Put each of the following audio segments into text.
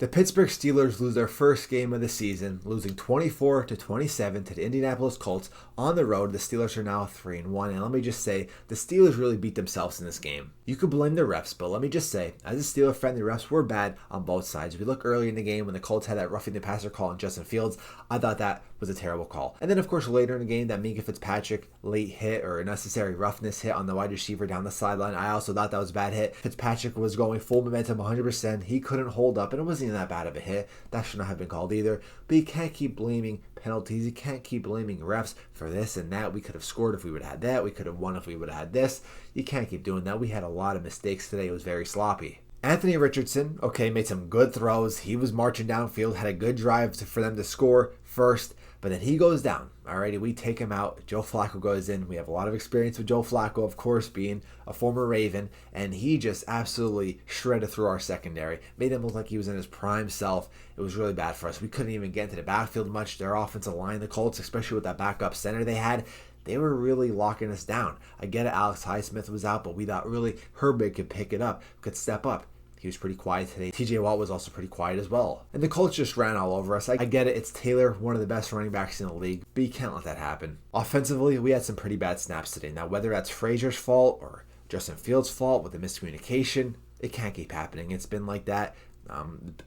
The Pittsburgh Steelers lose their first game of the season, losing 24-27 to the Indianapolis Colts on the road. The Steelers are now 3-1, and let me just say, the Steelers really beat themselves in this game. You could blame the refs, but let me just say, as a Steeler fan, the refs were bad on both sides. We look early in the game when the Colts had that roughing the passer call on Justin Fields. I thought that was a terrible call. And then, of course, later in the game, that Minka Fitzpatrick late hit or unnecessary roughness hit on the wide receiver down the sideline, I also thought that was a bad hit. Fitzpatrick was going full momentum 100%. He couldn't hold up, and it wasn't even that bad of a hit. That should not have been called either. But you can't keep blaming penalties. You can't keep blaming refs for this and that. We could have scored if we would have had that. We could have won if we would have had this. You can't keep doing that. We had a lot of mistakes today. It was very sloppy. Anthony Richardson, made some good throws. He was marching downfield, had a good drive for them to score first, but then he goes down. Alrighty, we take him out. Joe Flacco goes in. We have a lot of experience with Joe Flacco, of course, being a former Raven, and he just absolutely shredded through our secondary. Made him look like he was in his prime self. It was really bad for us. We couldn't even get into the backfield much. Their offensive line, the Colts, especially with that backup center they had, they were really locking us down. I get it, Alex Highsmith was out, but we thought really Herbig could pick it up, could step up. He was pretty quiet today. TJ Watt was also pretty quiet as well. And the Colts just ran all over us. I get it. It's Taylor, one of the best running backs in the league, but you can't let that happen. Offensively, we had some pretty bad snaps today. Now, whether that's Frazier's fault or Justin Fields' fault with the miscommunication, it can't keep happening. It's been like that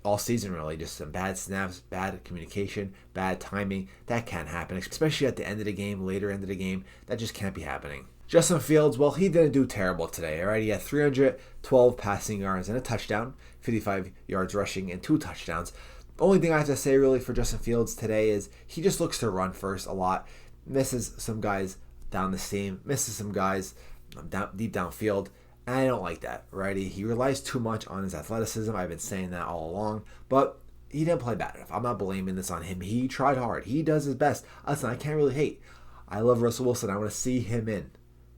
all season, really. Just some bad snaps, bad communication, bad timing. That can't happen, especially at the end of the game, later end of the game. That just can't be happening. Justin Fields, well, he didn't do terrible today, all right? He had 312 passing yards and a touchdown, 55 yards rushing and 2 touchdowns. The only thing I have to say really for Justin Fields today is he just looks to run first a lot, misses some guys down the seam, misses some guys deep downfield, and I don't like that, right? He relies too much on his athleticism. I've been saying that all along, but he didn't play bad enough. I'm not blaming this on him. He tried hard. He does his best. Listen, I can't really hate. I love Russell Wilson. I want to see him in.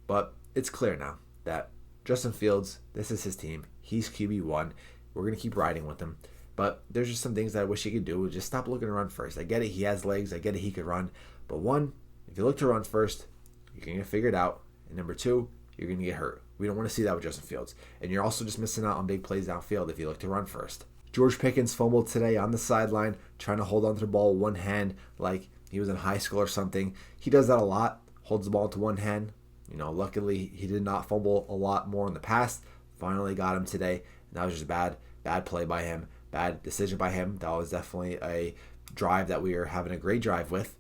But it's clear now that Justin Fields, this is his team. He's QB1. We're going to keep riding with him. But there's just some things that I wish he could do. Just stop looking to run first. I get it. He has legs. I get it. He could run. But one, if you look to run first, you're going to get figured out. And number 2, you're going to get hurt. We don't want to see that with Justin Fields. And you're also just missing out on big plays downfield if you look to run first. George Pickens fumbled today on the sideline, trying to hold onto the ball with one hand like he was in high school or something. He does that a lot. Holds the ball into one hand. Luckily, he did not fumble a lot more in the past. Finally got him today. And that was just bad play by him. Bad decision by him. That was definitely a drive that we were having a great drive with.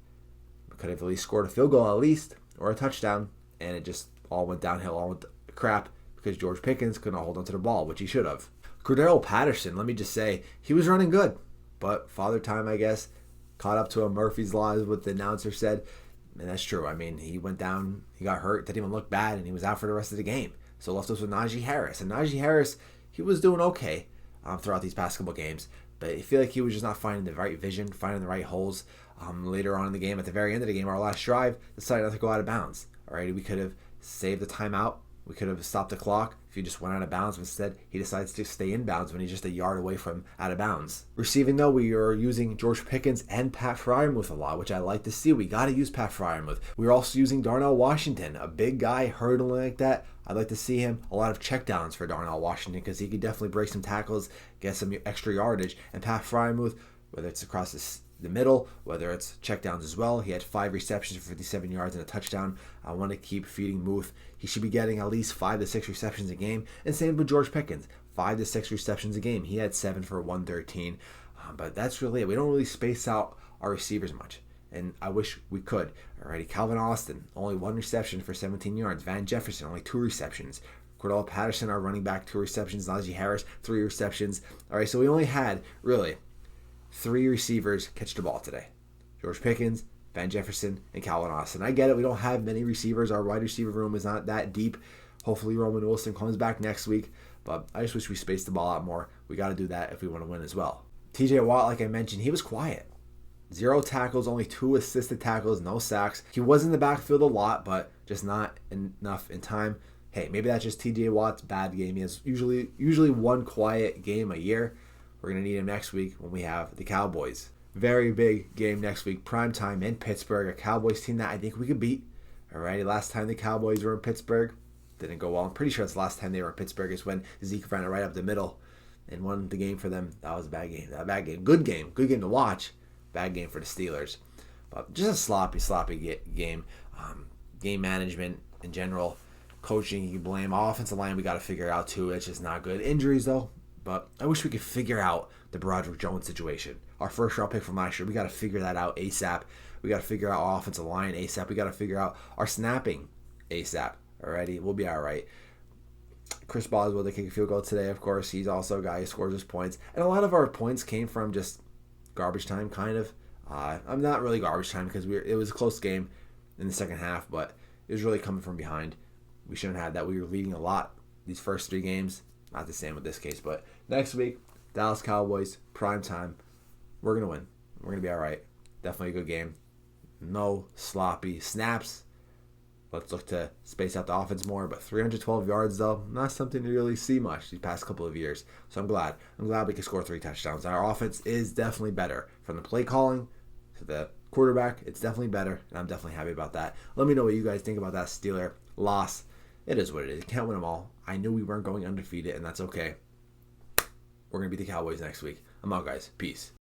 We could have at least scored a field goal at least, or a touchdown. And it just all went downhill, all went crap, because George Pickens couldn't hold onto the ball, which he should have. Cordero Patterson, let me just say, he was running good. But Father Time, I guess, caught up to him. Murphy's Law is what the announcer said. And that's true. I mean, he went down, he got hurt, didn't even look bad, and he was out for the rest of the game. So left us with Najee Harris. And Najee Harris, he was doing okay throughout these past couple games. But I feel like he was just not finding the right vision, finding the right holes. Later on in the game, at the very end of the game, our last drive, decided not to go out of bounds. All right, we could have saved the timeout. We could have stopped the clock if he just went out of bounds. Instead, he decides to stay in bounds when he's just a yard away from out of bounds. Receiving, though, we are using George Pickens and Pat Freiermuth a lot, which I like to see. We got to use Pat Freiermuth. We're also using Darnell Washington, a big guy hurdling like that. I'd like to see him. A lot of checkdowns for Darnell Washington because he could definitely break some tackles, get some extra yardage. And Pat Freiermuth, whether it's across the middle, whether it's checkdowns as well. He had 5 receptions for 57 yards and a touchdown. I want to keep feeding Muth. He should be getting at least 5 to 6 receptions a game. And same with George Pickens, 5 to 6 receptions a game. He had 7 for 113. But that's really it. We don't really space out our receivers much. And I wish we could. Alrighty, Calvin Austin, only 1 reception for 17 yards. Van Jefferson, only 2 receptions. Cordell Patterson, our running back, 2 receptions. Najee Harris, 3 receptions. Alright, so we only had, really, 3 receivers catch the ball today. George Pickens, Van Jefferson, and Calvin Austin. I get it. We don't have many receivers. Our wide receiver room is not that deep. Hopefully Roman Wilson comes back next week. But I just wish we spaced the ball out more. We got to do that if we want to win as well. TJ Watt, like I mentioned, he was quiet. 0 tackles, only 2 assisted tackles, no sacks. He was in the backfield a lot, but just not enough in time. Hey, maybe that's just TJ Watt's bad game. He has usually 1 quiet game a year. We're going to need him next week when we have the Cowboys. Very big game next week. Primetime in Pittsburgh. A Cowboys team that I think we could beat. Alrighty, last time the Cowboys were in Pittsburgh, didn't go well. I'm pretty sure it's the last time they were in Pittsburgh is when Zeke ran it right up the middle. and won the game for them. That was a bad game. A bad game. Good game. Good game to watch. Bad game for the Steelers. But just a sloppy game. Game management in general. Coaching, you can blame. Offensive line, we got to figure it out too. It's just not good. Injuries, though. But I wish we could figure out the Broderick Jones situation. Our first round pick from last year, we got to figure that out ASAP. We got to figure out our offensive line ASAP. We got to figure out our snapping ASAP. Alrighty, we'll be all right. Chris Boswell, they kick a field goal today, of course. He's also a guy who scores his points. And a lot of our points came from just garbage time, kind of. I'm not really garbage time because it was a close game in the second half, but it was really coming from behind. We shouldn't have had that. We were leading a lot these first 3 games. Not the same with this case, but next week, Dallas Cowboys, prime time. We're going to win. We're going to be all right. Definitely a good game. No sloppy snaps. Let's look to space out the offense more. But 312 yards, though, not something to really see much these past couple of years. So I'm glad. I'm glad we can score 3 touchdowns. Our offense is definitely better. From the play calling to the quarterback, it's definitely better. And I'm definitely happy about that. Let me know what you guys think about that Steeler loss. It is what it is. Can't win them all. I knew we weren't going undefeated, and that's okay. We're going to beat the Cowboys next week. I'm out, guys. Peace.